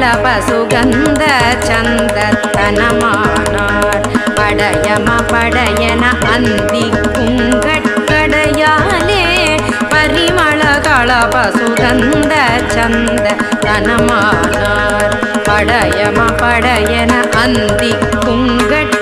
களப சுகந்த சந்தத்தனமானார் படையம படையன அந்தி குங்கட்கடையாலே பரிமள களப சுகந்த சந்தத்தனமானார் படையம படையன அந்தி குங்கட்